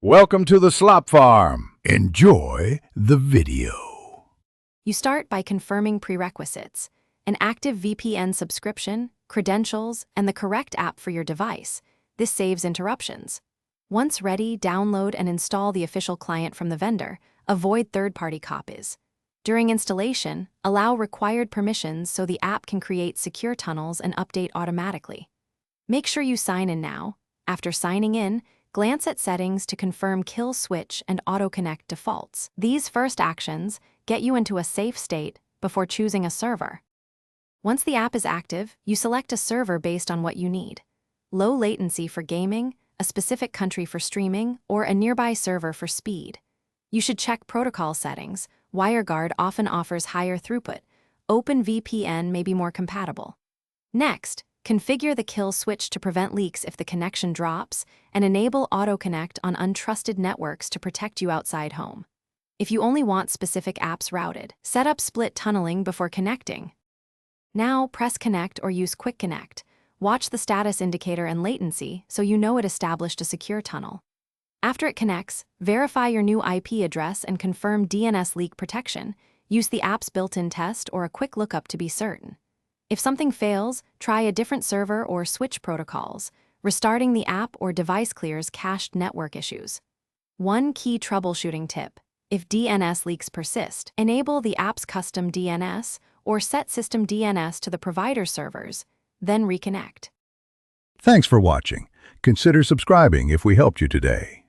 Welcome to the Slop Farm. Enjoy the video. You start by confirming prerequisites: an active VPN subscription, credentials, and the correct app for your device. This saves interruptions. Once ready, download and install the official client from the vendor. Avoid third-party copies. During installation, allow required permissions so the app can create secure tunnels and update automatically. Make sure you sign in now. After signing in, glance at settings to confirm kill switch and auto-connect defaults. These first actions get you into a safe state before choosing a server. Once the app is active, you select a server based on what you need: low latency for gaming, a specific country for streaming, or a nearby server for speed. You should check protocol settings. WireGuard often offers higher throughput. OpenVPN may be more compatible. Next, configure the kill switch to prevent leaks if the connection drops, and enable auto-connect on untrusted networks to protect you outside home. If you only want specific apps routed, set up split tunneling before connecting. Now press connect or use quick connect. Watch the status indicator and latency so you know it established a secure tunnel. After it connects, verify your new IP address and confirm DNS leak protection. Use the app's built-in test or a quick lookup to be certain. If something fails, try a different server or switch protocols. Restarting the app or device clears cached network issues. One key troubleshooting tip: if DNS leaks persist, enable the app's custom DNS or set system DNS to the provider servers, then reconnect. Thanks for watching. Consider subscribing if we helped you today.